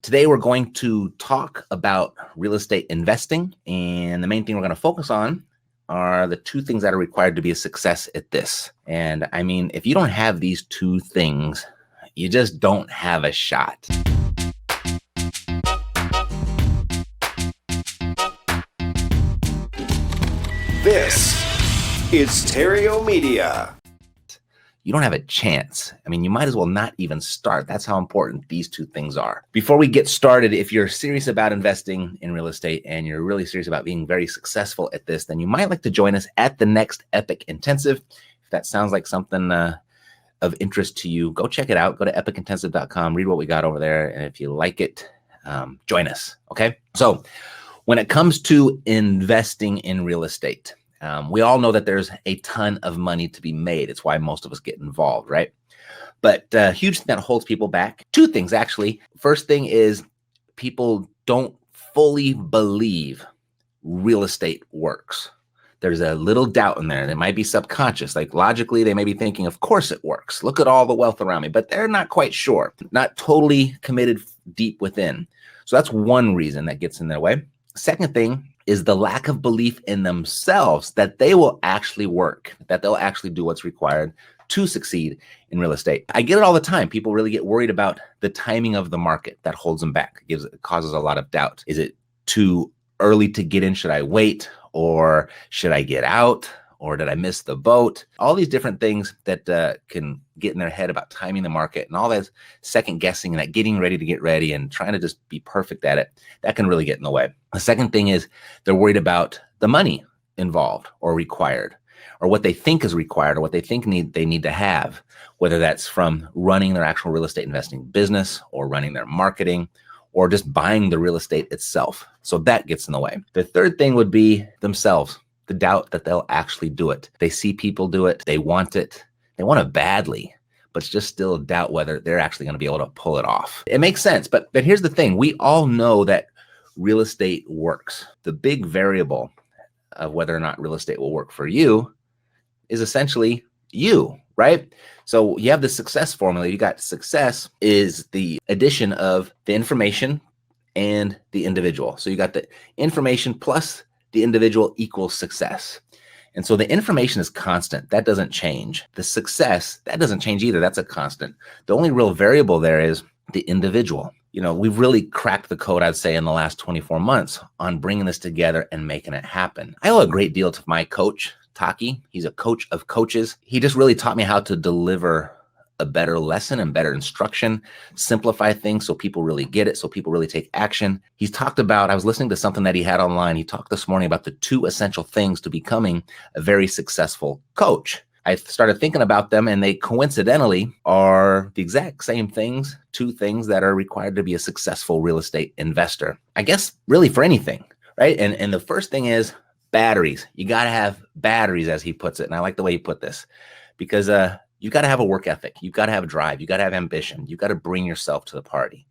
Today, we're going to talk about real estate investing, and the main thing we're going to focus on are the two things that are required to be a success at this. And I mean, if you don't have these two things, you just don't have a shot. This is Theriault Media. You don't have a chance. I mean, you might as well not even start. That's how important these two things are. Before we get started, if you're serious about investing in real estate and you're really serious about being very successful at this, then you might like to join us at the next Epic Intensive. If that sounds like something of interest to you, go check it out. Go to epicintensive.com, read what we got over there. And if you like it, join us. Okay. So when it comes to investing in real estate, we all know that there's a ton of money to be made. It's why most of us get involved, right? But a huge thing that holds people back, two things actually. First thing is people don't fully believe real estate works. There's a little doubt in there, and it might be subconscious. Like logically, they may be thinking, of course it works. Look at all the wealth around me, but they're not quite sure, not totally committed deep within. So that's one reason that gets in their way. Second thing is the lack of belief in themselves that they will actually work, that they'll actually do what's required to succeed in real estate. I get it all the time. People really get worried about the timing of the market. That holds them back. It causes a lot of doubt. Is it too early to get in? Should I wait? Or should I get out? Or did I miss the boat? All these different things that can get in their head about timing the market and all that second guessing and that getting ready to get ready and trying to just be perfect at it, that can really get in the way. The second thing is they're worried about the money involved or required, or what they think is required, or what they think they need to have, whether that's from running their actual real estate investing business or running their marketing or just buying the real estate itself. So that gets in the way. The third thing would be themselves. The doubt that they'll actually do it. They see people do it. They want it badly, but it's just still a doubt whether they're actually going to be able to pull it off. It makes sense, but here's the thing. We all know that real estate works. The big variable of whether or not real estate will work for you is essentially you, right? So you have the success formula. You got success is the addition of the information and the individual. So you got the information plus the individual equals success. And so the information is constant. That doesn't change. The success, that doesn't change either. That's a constant. The only real variable there is the individual. You know, we've really cracked the code, I'd say, in the last 24 months on bringing this together and making it happen. I owe a great deal to my coach, Taki. He's a coach of coaches. He just really taught me how to deliver a better lesson and better instruction, simplify things so people really get it, so people really take action. He's talked about, I was listening to something that he had online. He talked this morning about the two essential things to becoming a very successful coach. I started thinking about them, and they coincidentally are the exact same things, two things that are required to be a successful real estate investor. I guess really for anything, right? And the first thing is batteries. You got to have batteries, as he puts it. And I like the way he put this because, you got to have a work ethic. You got to have drive. You got to have ambition. You got to bring yourself to the party.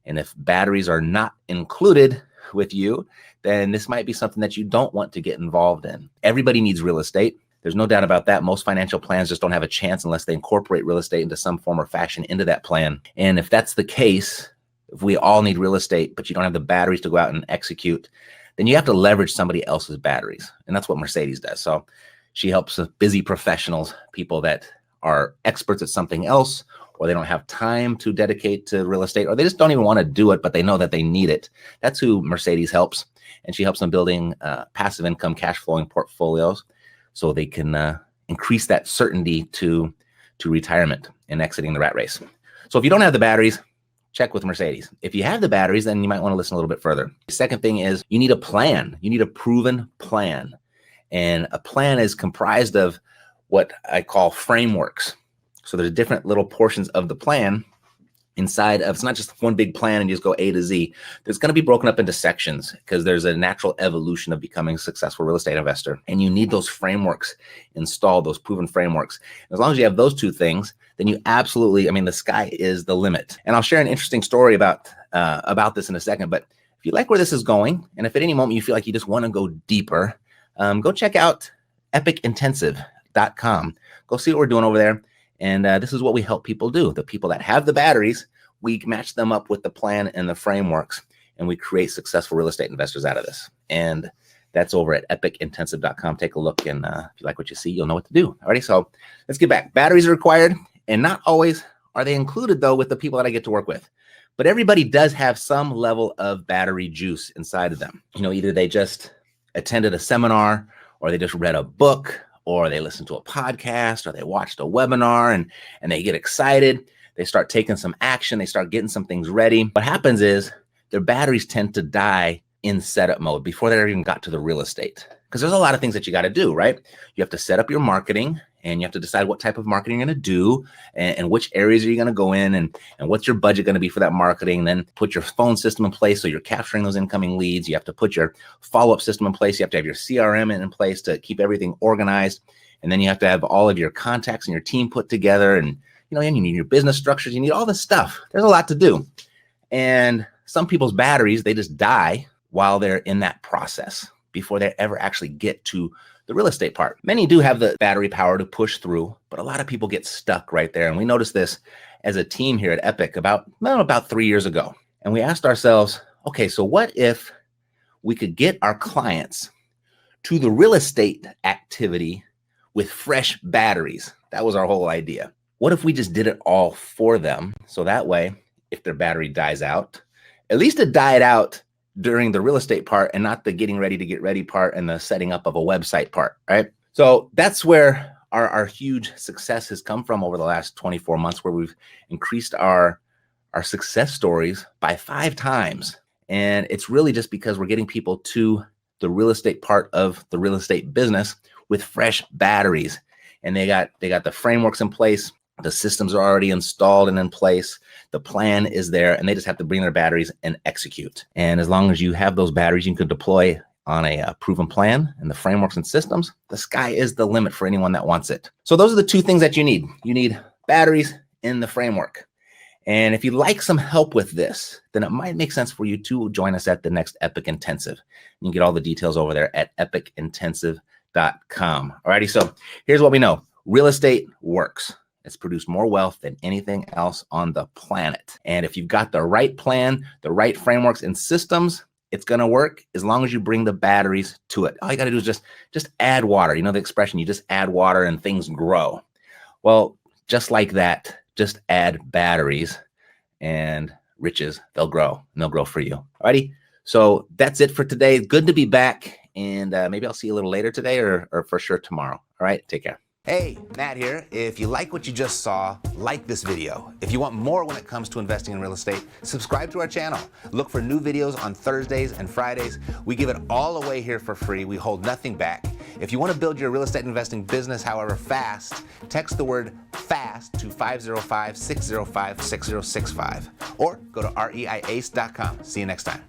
And if batteries are not included with you, then this might be something that you don't want to get involved in. Everybody needs real estate. There's no doubt about that. Most financial plans just don't have a chance unless they incorporate real estate into some form or fashion into that plan. And if that's the case, if we all need real estate, but you don't have the batteries to go out and execute, then you have to leverage somebody else's batteries. And that's what Mercedes does. So she helps busy professionals, people that are experts at something else, or they don't have time to dedicate to real estate, or they just don't even want to do it, but they know that they need it. That's who Mercedes helps. And she helps them building passive income, cash flowing portfolios so they can increase that certainty to retirement and exiting the rat race. So if you don't have the batteries, check with Mercedes. If you have the batteries, then you might want to listen a little bit further. The second thing is you need a plan. You need a proven plan. And a plan is comprised of what I call frameworks. So there's different little portions of the plan inside of, it's not just one big plan and you just go A to Z. There's going to be broken up into sections because there's a natural evolution of becoming a successful real estate investor. And you need those frameworks installed, those proven frameworks. As long as you have those two things, then you absolutely, I mean, the sky is the limit. And I'll share an interesting story about this in a second. But if you like where this is going, and if at any moment you feel like you just want to go deeper, go check out epicintensive.com. Go see what we're doing over there. And this is what we help people do. The people that have the batteries, we match them up with the plan and the frameworks, and we create successful real estate investors out of this. And that's over at epicintensive.com. Take a look, and if you like what you see, you'll know what to do. Alrighty, so let's get back. Batteries are required, and not always are they included, though, with the people that I get to work with. But everybody does have some level of battery juice inside of them. Either they just attended a seminar, or they just read a book, or they listened to a podcast, or they watched a webinar, and they get excited. They start taking some action. They start getting some things ready. What happens is their batteries tend to die in setup mode before they even got to the real estate. Because there's a lot of things that you got to do, right? You have to set up your marketing, and you have to decide what type of marketing you're going to do, and which areas are you going to go in, and what's your budget going to be for that marketing. Then put your phone system in place so you're capturing those incoming leads. You have to put your follow-up system in place. You have to have your CRM in place to keep everything organized. And then you have to have all of your contacts and your team put together. And and you need your business structures. You need all this stuff. There's a lot to do. And some people's batteries, they just die while they're in that process before they ever actually get to the real estate part. Many do have the battery power to push through, but a lot of people get stuck right there. And we noticed this as a team here at Epic about 3 years ago. And we asked ourselves, okay, so what if we could get our clients to the real estate activity with fresh batteries? That was our whole idea. What if we just did it all for them? So that way, if their battery dies out, at least it died out during the real estate part and not the getting ready to get ready part and the setting up of a website part, right? So that's where our huge success has come from over the last 24 months, where we've increased our success stories by 5 times. And it's really just because we're getting people to the real estate part of the real estate business with fresh batteries. And they got the frameworks in place. The systems are already installed and in place. The plan is there, and they just have to bring their batteries and execute. And as long as you have those batteries, you can deploy on a proven plan and the frameworks and systems. The sky is the limit for anyone that wants it. So those are the 2 things that you need. You need batteries and the framework. And if you'd like some help with this, then it might make sense for you to join us at the next Epic Intensive. You can get all the details over there at epicintensive.com. Alrighty, so here's what we know. Real estate works. It's produced more wealth than anything else on the planet. And if you've got the right plan, the right frameworks and systems, it's going to work as long as you bring the batteries to it. All you got to do is just add water. You know the expression, you just add water and things grow. Well, just like that, just add batteries and riches, they'll grow, and they'll grow for you. Alrighty, so that's it for today. Good to be back, and maybe I'll see you a little later today or for sure tomorrow. All right, take care. Hey, Matt here. If you like what you just saw, like this video. If you want more when it comes to investing in real estate, subscribe to our channel. Look for new videos on Thursdays and Fridays. We give it all away here for free. We hold nothing back. If you want to build your real estate investing business, however, fast, text the word FAST to 505-605-6065 or go to reiace.com. See you next time.